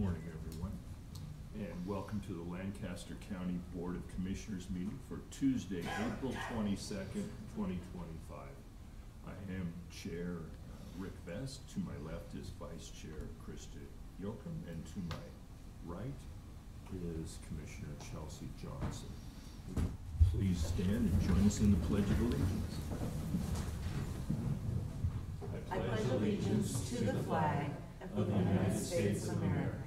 morning, everyone, and welcome to the Lancaster County Board of Commissioners meeting for Tuesday, April 22nd, 2025. I am Chair Rick Vest. To my left is Vice Chair Krista Yoakum, and to my right is Commissioner Chelsea Johnson. Please stand and join us in the Pledge of Allegiance. I pledge allegiance to the flag of the United States of America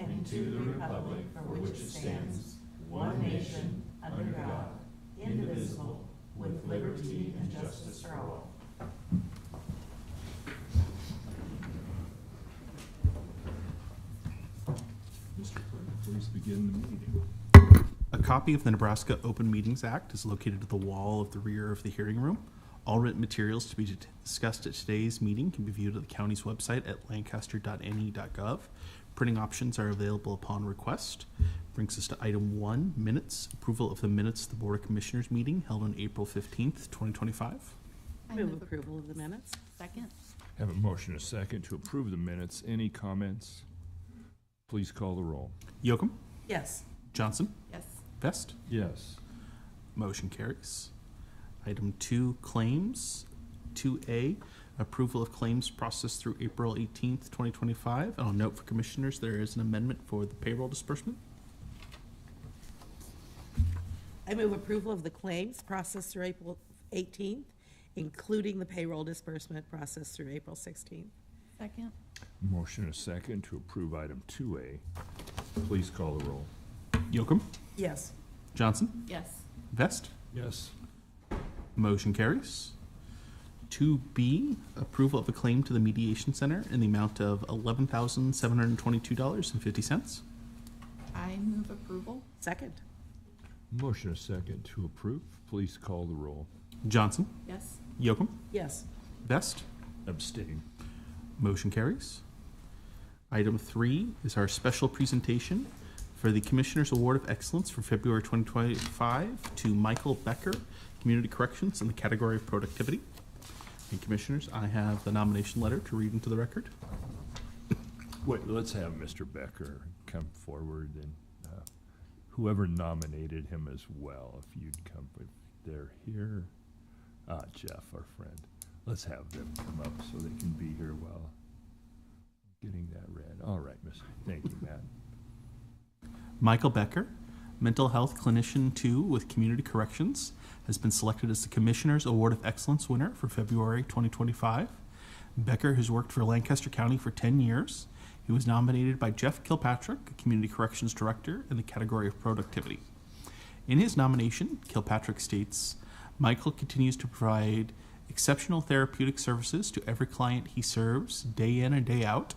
and to the republic for which it stands, one nation, under God, indivisible, with liberty and justice for all. Mr. Clerk, please begin the meeting. A copy of the Nebraska Open Meetings Act is located at the wall of the rear of the hearing room. All written materials to be discussed at today's meeting can be viewed at the county's website at lancaster.ne.gov. Printing options are available upon request. Brings us to item 1, minutes. Approval of the minutes of the Board of Commissioners meeting held on April 15th, 2025. I move approval of the minutes. Second. Have a motion and a second to approve the minutes. Any comments? Please call the roll. Yoakum? Yes. Johnson? Yes. Vest? Yes. Motion carries. Item 2, claims. 2A, approval of claims processed through April 18th, 2025. And I'll note for commissioners, there is an amendment for the payroll disbursement. I move approval of the claims processed through April 18th, including the payroll disbursement processed through April 16th. Second. Motion and a second to approve item 2A. Please call the roll. Yoakum? Yes. Johnson? Yes. Vest? Yes. Motion carries. 2B, approval of a claim to the Mediation Center in the amount of $11,722.50. I move approval. Second. Motion and a second to approve. Please call the roll. Johnson? Yes. Yoakum? Yes. Vest? Abstain. Motion carries. Item 3 is our special presentation for the Commissioner's Award of Excellence for February 2025 to Michael Becker, Community Corrections in the category of Productivity. And Commissioners, I have the nomination letter to read into the record. Wait, let's have Mr. Becker come forward and whoever nominated him as well, if you'd come, if they're here. Jeff, our friend. Let's have them come up so they can be here while getting that read. All right, thank you, Matt. Michael Becker, Mental Health Clinician 2 with Community Corrections, has been selected as the Commissioner's Award of Excellence winner for February 2025. Becker has worked for Lancaster County for 10 years. He was nominated by Jeff Kilpatrick, Community Corrections Director, in the category of Productivity. In his nomination, Kilpatrick states, Michael continues to provide exceptional therapeutic services to every client he serves, day in and day out.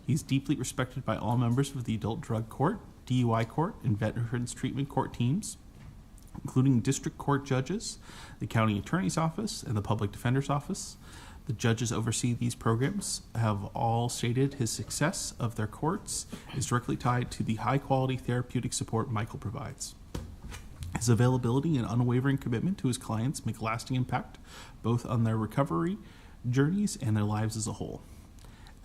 He's deeply respected by all members of the Adult Drug Court, DUI Court, and Veterans Treatment Court teams, including district court judges, the county attorney's office, and the public defender's office. The judges oversee these programs have all stated his success of their courts is directly tied to the high-quality therapeutic support Michael provides. His availability and unwavering commitment to his clients make a lasting impact both on their recovery journeys and their lives as a whole.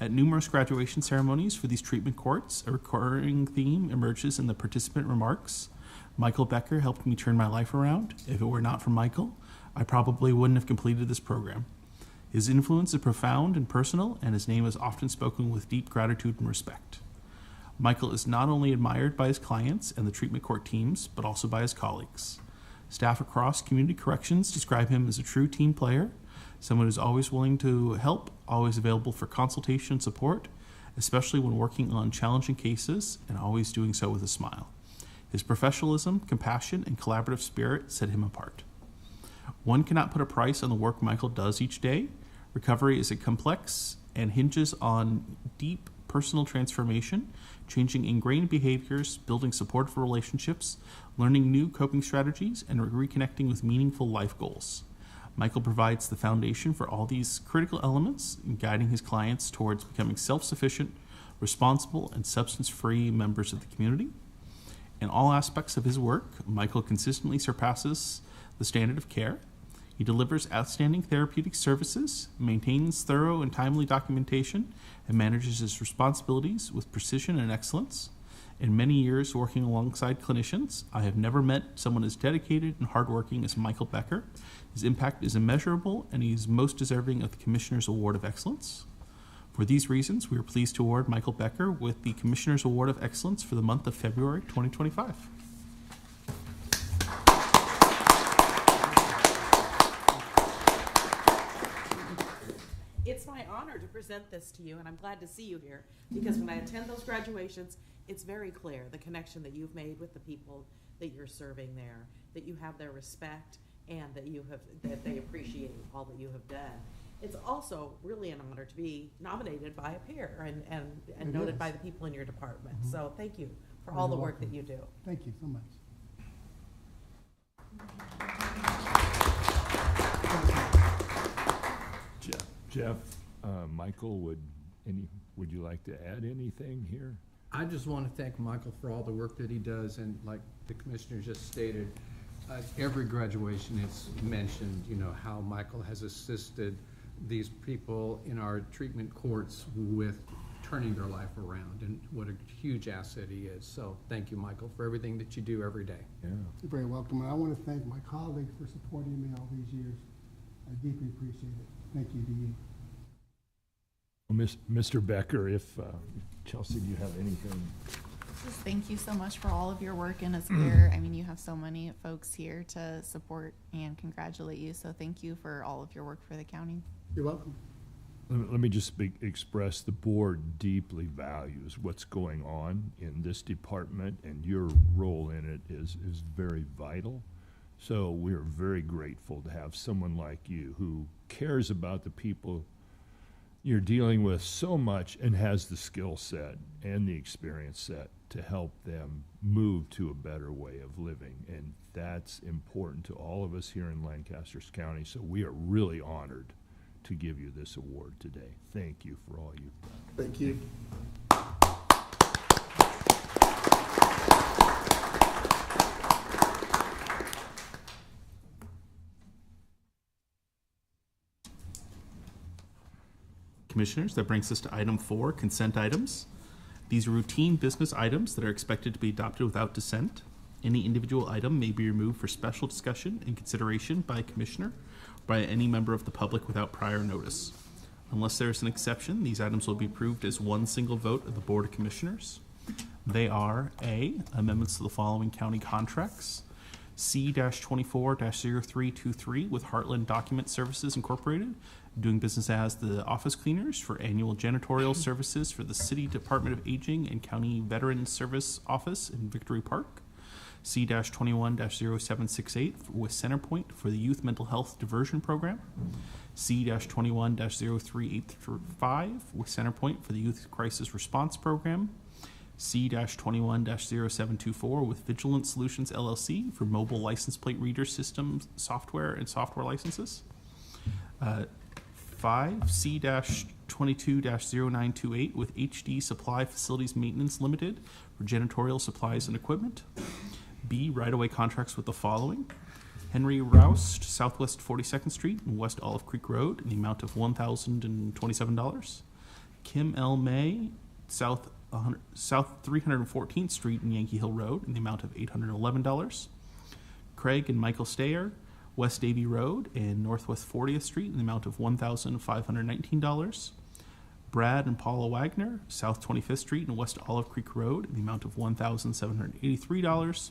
At numerous graduation ceremonies for these treatment courts, a recurring theme emerges in the participant remarks. Michael Becker helped me turn my life around. If it were not for Michael, I probably wouldn't have completed this program. His influence is profound and personal, and his name is often spoken with deep gratitude and respect. Michael is not only admired by his clients and the treatment court teams, but also by his colleagues. Staff across Community Corrections describe him as a true team player, someone who's always willing to help, always available for consultation and support, especially when working on challenging cases, and always doing so with a smile. His professionalism, compassion, and collaborative spirit set him apart. One cannot put a price on the work Michael does each day. Recovery is complex and hinges on deep personal transformation, changing ingrained behaviors, building supportive relationships, learning new coping strategies, and reconnecting with meaningful life goals. Michael provides the foundation for all these critical elements in guiding his clients towards becoming self-sufficient, responsible, and substance-free members of the community. In all aspects of his work, Michael consistently surpasses the standard of care. He delivers outstanding therapeutic services, maintains thorough and timely documentation, and manages his responsibilities with precision and excellence. In many years working alongside clinicians, I have never met someone as dedicated and hardworking as Michael Becker. His impact is immeasurable, and he is most deserving of the Commissioner's Award of Excellence. For these reasons, we are pleased to award Michael Becker with the Commissioner's Award of Excellence for the month of February 2025. It's my honor to present this to you, and I'm glad to see you here, because when I attend those graduations, it's very clear the connection that you've made with the people that you're serving there, that you have their respect, and that they appreciate all that you have done. It's also really an honor to be nominated by a peer and noted by the people in your department. So thank you for all the work that you do. Thank you so much. Jeff, Michael, would you like to add anything here? I just want to thank Michael for all the work that he does, and like the commissioner just stated, every graduation it's mentioned, how Michael has assisted these people in our treatment courts with turning their life around, and what a huge asset he is. So thank you, Michael, for everything that you do every day. Yeah. You're very welcome. And I want to thank my colleagues for supporting me all these years. I deeply appreciate it. Thank you to you. Well, Mr. Becker, if Chelsea, do you have anything? Just thank you so much for all of your work in his career. I mean, you have so many folks here to support and congratulate you. So thank you for all of your work for the county. You're welcome. Let me just express the board deeply values what's going on in this department, and your role in it is very vital. So we're very grateful to have someone like you who cares about the people you're dealing with so much and has the skill set and the experience set to help them move to a better way of living. And that's important to all of us here in Lancaster County. So we are really honored to give you this award today. Thank you for all you've done. Thank you. Commissioners, that brings us to item 4, consent items. These are routine business items that are expected to be adopted without dissent. Any individual item may be removed for special discussion and consideration by a commissioner or by any member of the public without prior notice. Unless there is an exception, these items will be approved as one single vote of the Board of Commissioners. They are A, amendments to the following county contracts: C-24-0323 with Heartland Document Services Incorporated, doing business as the office cleaners for annual janitorial services for the City Department of Aging and County Veterans Service Office in Victory Park. C-21-0768 with Centerpoint for the Youth Mental Health Diversion Program. C-21-0385 with Centerpoint for the Youth Crisis Response Program. C-21-0724 with Vigilant Solutions LLC for mobile license plate reader systems, software, and software licenses. 5, C-22-0928 with HD Supply Facilities Maintenance Limited for janitorial supplies and equipment. B, right-of-way contracts with the following: Henry Roust, Southwest 42nd Street and West Olive Creek Road in the amount of $1,027. Kim L. May, South 314th Street and Yankee Hill Road in the amount of $811. Craig and Michael Stayer, West Davy Road and Northwest 40th Street in the amount of $1,519. Brad and Paula Wagner, South 25th Street and West Olive Creek Road in the amount of $1,783.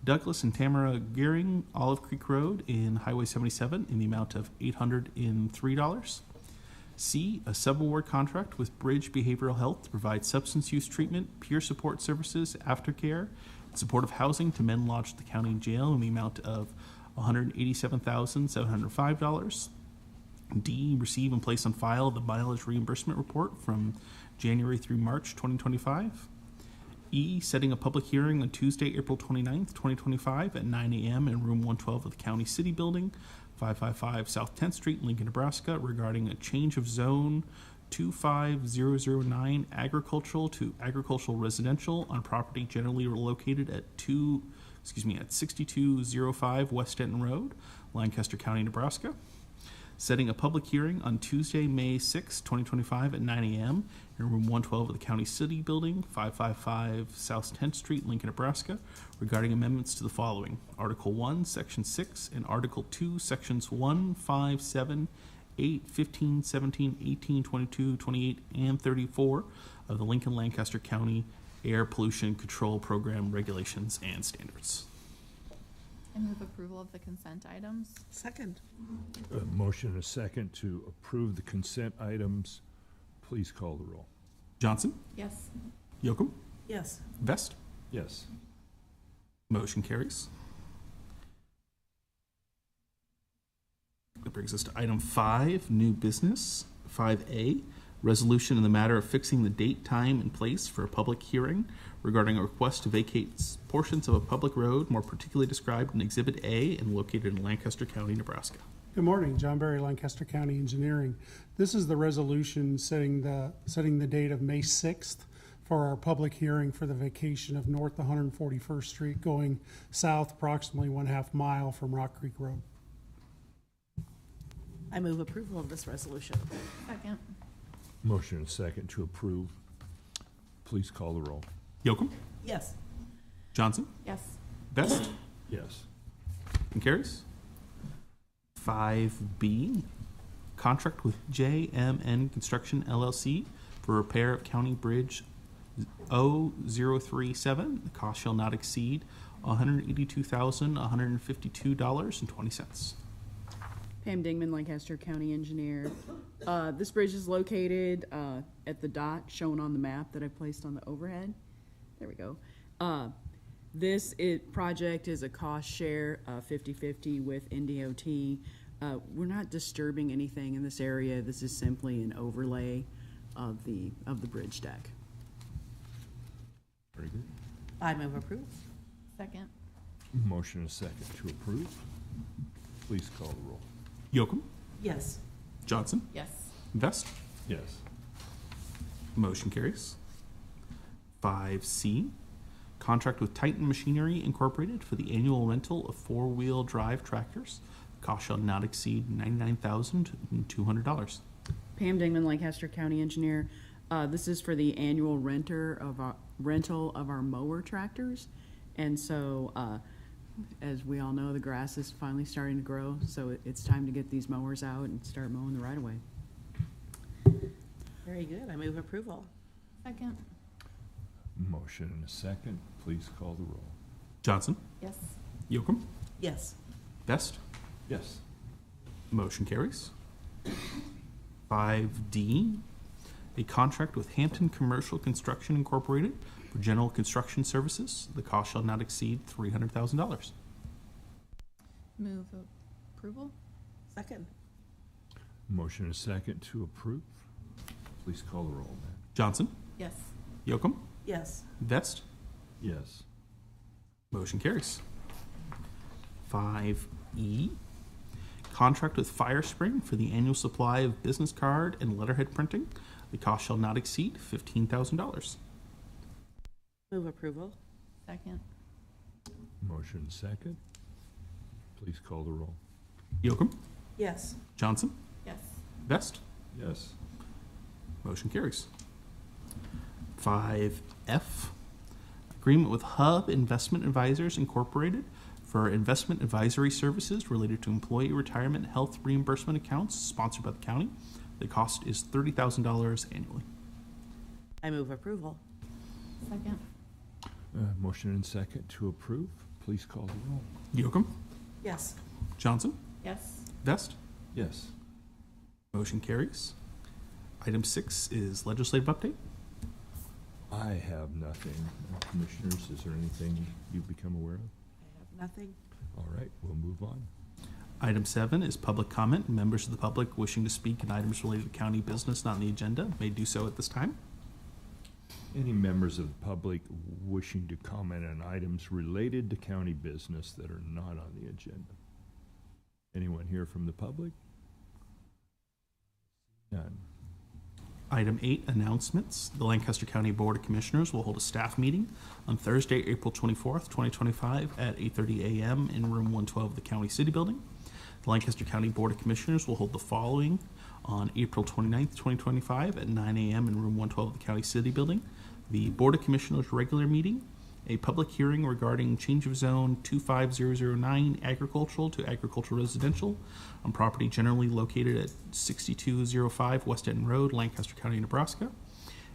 Douglas and Tamara Gearing, Olive Creek Road in Highway 77 in the amount of $803. C, a sub-award contract with Bridge Behavioral Health to provide substance use treatment, peer support services, aftercare, and supportive housing to men lodged at the county jail in the amount of $187,705. D, receive and place on file the mileage reimbursement report from January through March 2025. E, setting a public hearing on Tuesday, April 29th, 2025 at 9 a.m. in room 112 of the County City Building, 555 South 10th Street, Lincoln, Nebraska, regarding a change of zone 25009 agricultural to agricultural residential on property generally located at 2 at 6205 West Denton Road, Lancaster County, Nebraska. Setting a public hearing on Tuesday, May 6, 2025 at 9 a.m. in room 112 of the County City Building, 555 South 10th Street, Lincoln, Nebraska, regarding amendments to the following: Article 1, Section 6, and Article 2, Sections 1, 5, 7, 8, 15, 17, 18, 22, 28, and 34 of the Lincoln Lancaster County Air Pollution Control Program regulations and standards. I move approval of the consent items. Second. A motion and a second to approve the consent items. Please call the roll. Johnson, Yes. Yocum, Yes. Vest. Yes. Motion carries. That brings us to item 5, new business. 5A, resolution in the matter of fixing the date, time, and place for a public hearing regarding a request to vacate portions of a public road, more particularly described in Exhibit A and located in Lancaster County, Nebraska. Good morning, John Berry, Lancaster County Engineering. This is the resolution setting the date of May 6th for our public hearing for the vacation of North 141st Street going south approximately 1/2 mile from Rock Creek Road. I move approval of this resolution. Second. Motion and a second to approve. Please call the roll. Yocum, Yes. Johnson, Yes. Vest, Yes. and carries. 5B, contract with JMN Construction LLC for repair of County Bridge 0037. The cost shall not exceed $182,152.20. Pam Dingman, Lancaster County Engineer. This bridge is located at the dot shown on the map that I placed on the overhead. There we go. This project is a cost share, 50-50 with NDOT. We're not disturbing anything in this area. This is simply an overlay of the bridge deck. Very good. I move approve. Second. Motion and a second to approve. Please call the roll. Yocum, Yes. Johnson, Yes. Vest. Yes. Motion carries. 5C, contract with Titan Machinery Incorporated for the annual rental of four-wheel drive tractors. The cost shall not exceed $99,200. Pam Dingman, Lancaster County Engineer. This is for the annual rental of our mower tractors. And so, as we all know, the grass is finally starting to grow, so it's time to get these mowers out and start mowing the right of way. Very good. I move approval. Second. Motion and a second. Please call the roll. Johnson, Yes. Yocum, Yes. Vest. Yes. Motion carries. 5D, a contract with Hampton Commercial Construction Incorporated for general construction services. The cost shall not exceed $300,000. Move approval. Second. Motion and a second to approve. Please call the roll, Matt. Johnson, Yes. Yocum, Yes. Vest. Yes. Motion carries. 5E, contract with Firespring for the annual supply of business card and letterhead printing. The cost shall not exceed $15,000. Move approval. Second. Motion and second. Please call the roll. Yocum, Yes. Johnson, Yes. Vest. Yes. Motion carries. 5F, agreement with Hub Investment Advisors Incorporated for investment advisory services related to employee retirement health reimbursement accounts sponsored by the county. The cost is $30,000 annually. I move approval. Second. Motion and second to approve. Please call the roll. Yocum, Yes. Johnson, Yes. Vest. Yes. Motion carries. Item 6 is legislative update. I have nothing. Commissioners, is there anything you've become aware of? I have nothing. All right, we'll move on. Item 7 is public comment. Members of the public wishing to speak on items related to county business not on the agenda may do so at this time. Any members of the public wishing to comment on items related to county business that are not on the agenda? Anyone here from the public? None. Item 8, announcements. The Lancaster County Board of Commissioners will hold a staff meeting on Thursday, April 24th, 2025 at 8:30 a.m. in room 112 of the County City Building. The Lancaster County Board of Commissioners will hold the following on April 29th, 2025 at 9 a.m. in room 112 of the County City Building. The Board of Commissioners regular meeting, a public hearing regarding change of zone 25009 agricultural to agricultural residential on property generally located at 6205 West End Road, Lancaster County, Nebraska.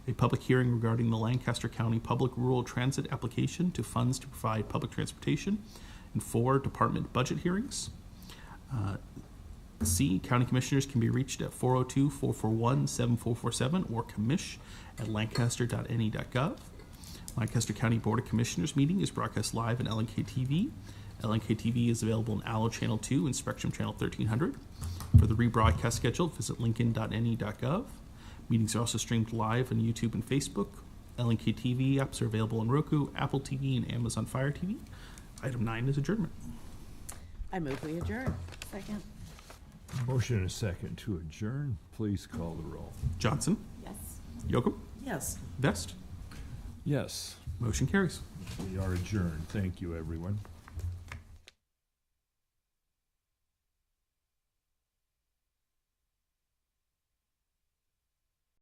A public hearing regarding the Lancaster County Public Rural Transit application to funds to provide public transportation, and 4 department budget hearings. C, County Commissioners can be reached at 402-441-7447 or commish@lancaster.ne.gov. Lancaster County Board of Commissioners meeting is broadcast live on LNK TV. LNK TV is available on Allo Channel 2 and Spectrum Channel 1300. For the rebroadcast schedule, visit lincoln.ne.gov. Meetings are also streamed live on YouTube and Facebook. LNK TV apps are available on Roku, Apple TV, and Amazon Fire TV. Item 9 is adjournment. I move we adjourn. Second. Motion and a second to adjourn. Please call the roll. Johnson, Yes. Yocum, Yes. Vest. Yes, Motion carries. we are adjourned. Thank you, everyone.